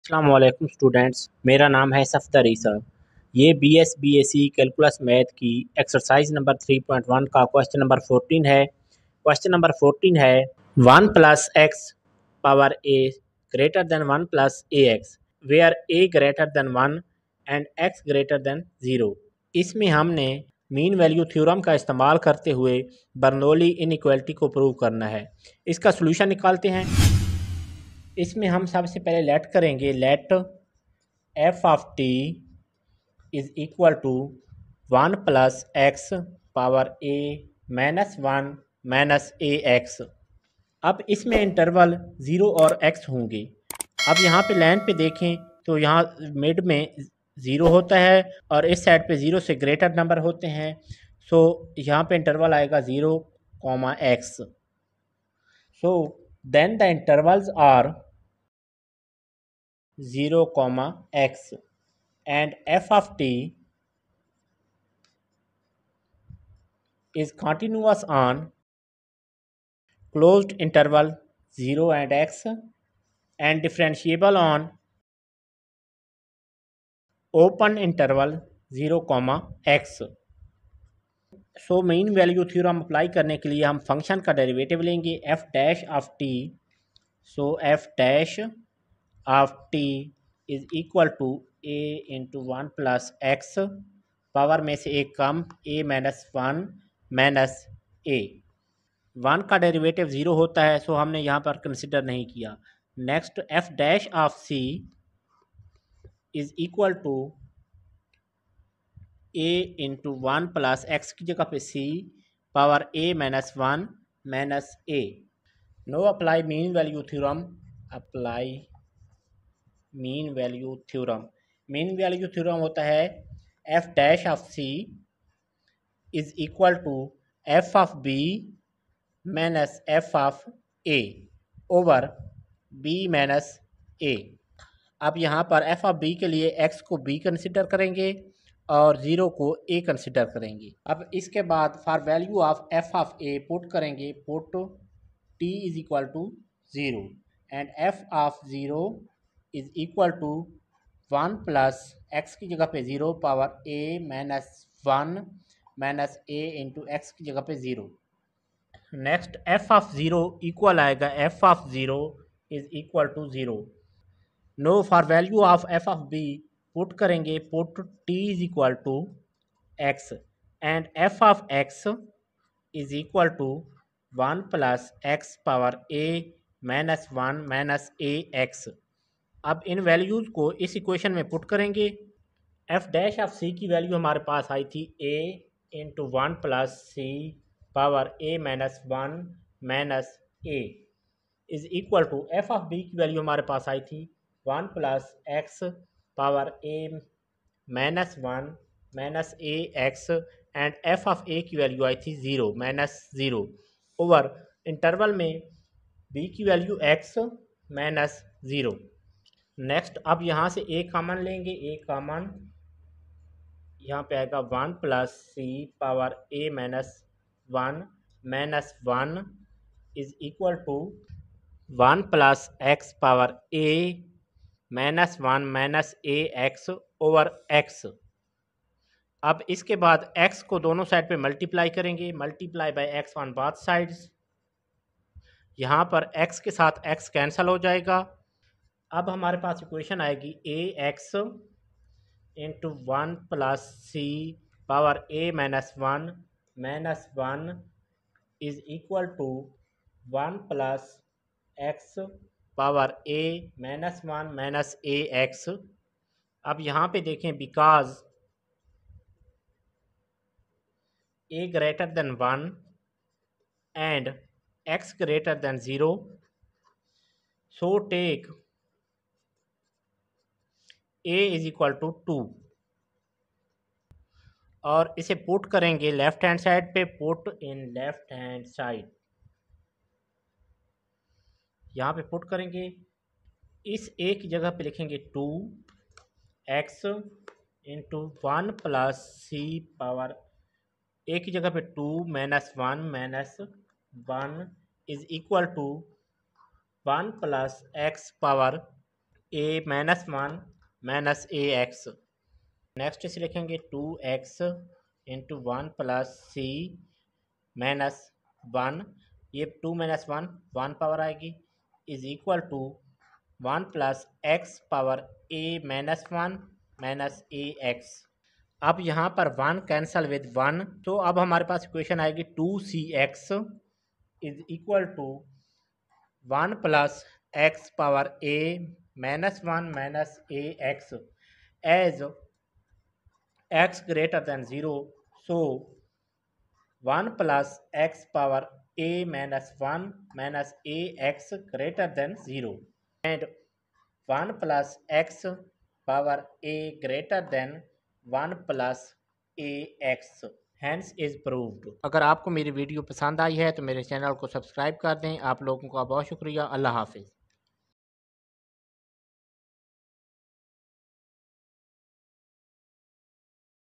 अस्सलाम वालेकुम स्टूडेंट्स, मेरा नाम है सफदर ईसा। ये BSc कैलकुलस मैथ की एक्सरसाइज नंबर 3.1 का क्वेश्चन नंबर 14 है। क्वेश्चन नंबर 14 है 1 plus x power A greater than 1 plus A X where A greater than 1 and X greater than 0। इसमें हमने मीन वैल्यू थ्योरम का इस्तेमाल करते हुए बर्नौली इनइक्वालिटी को प्रूव करना है। इसका सोल्यूशन निकालते हैं। इसमें हम सबसे पहले लेट करेंगे, let F of T is equal to 1 plus x power A minus 1 minus A x. अब इसमें इंटरवल 0 और x होंगे। अब यहाँ पे लाइन पे देखें तो यहाँ मिड में 0 होता है और इस साइड पे 0 से ग्रेटर नंबर होते हैं। सो यहाँ पे इंटरवल आएगा 0, x। So then the intervals are 0, x and f of t is continuous on closed interval 0 and x and differentiable on open interval 0, x। So mean value theorem apply करने के लिए हम function का derivative लेंगे f dash of t। So f dash of t is equal to a into 1 plus x, power में से एक कम a माइनस 1 माइनस a। 1 का डेरिवेटिव 0 होता है, सो हमने यहाँ पर कंसिडर नहीं किया। Next f dash of c is equal to a into 1 plus X की जगह पे c, power a minus 1 minus a। No apply mean value theorem. Apply mean value theorem. Mean value theorem होता है f dash of c is equal to f of b minus f of a over b minus a। अब यहाँ पर f of b के लिए x को b consider करेंगे और 0 को a कंसिडर करेंगे। अब इसके बाद for value of f of a put करेंगे, put t is equal to 0 and f of 0 is equal to 1 plus x की जगह पे 0, power a minus 1 minus a into x की जगह पे 0। नेक्स्ट f ऑफ 0 इक्वल आएगा f of 0 is equal to 0। Now for value of f of b put करेंगे, put t is equal to x and f of x is equal to 1 plus x power a minus 1 minus a x। अब इन values को इस equation में put करेंगे। f dash of c की value हमारे पास आई थी a into 1 plus c power a minus 1 minus a is equal to f of b की वैल्यू हमारे पास आई थी 1 plus x power a minus 1 minus a x and f of a की वैल्यू आई थी 0 माइनस 0 ओवर इंटरवल में b की वैल्यू x माइनस 0। नेक्स्ट अब यहाँ से a कॉमन लेंगे, a कॉमन यहाँ पे आएगा 1 plus c power a minus 1 minus 1 is equal to 1 plus x power a minus 1 minus a x over x। अब इसके बाद x को दोनों साइड पे मल्टीप्लाई करेंगे, multiply by x on both sides. यहाँ पर x के साथ x कैंसिल हो जाएगा। अब हमारे पास इक्वेशन आएगी ax into 1 plus c power a minus 1 minus 1 is equal to 1 plus x power a minus 1 minus a x। अब यहाँ पे देखें, because a greater than 1 and x greater than 0, so take a is equal to 2 और इसे put करेंगे left hand side पे, put in left hand side. यहाँ पे पुट करेंगे, इस a की जगह पे लिखेंगे 2x into 1 plus c power a की जगह पे 2 minus 1 minus 1 is equal to 1 plus x power A minus one minus A x. Next इसे लिखेंगे 2x into one plus c minus one, ये 2 माइनस वन पावर आएगी, is equal to 1 plus x power A minus one minus A x. अब यहाँ पर 1 cancel with 1, तो अब हमारे पास इक्वेशन आएगी 2cx is equal to 1 plus x power A minus one minus A x as x greater than 0, so 1 plus x power a minus 1 minus a x greater than 0 and 1 plus x power a greater than 1 plus a x hence is proved। अगर आपको मेरी video पसंद आई है तो मेरे channel को subscribe कर दें। आप लोगों का बहुत शुक्रिया। अल्लाह हाफिज़।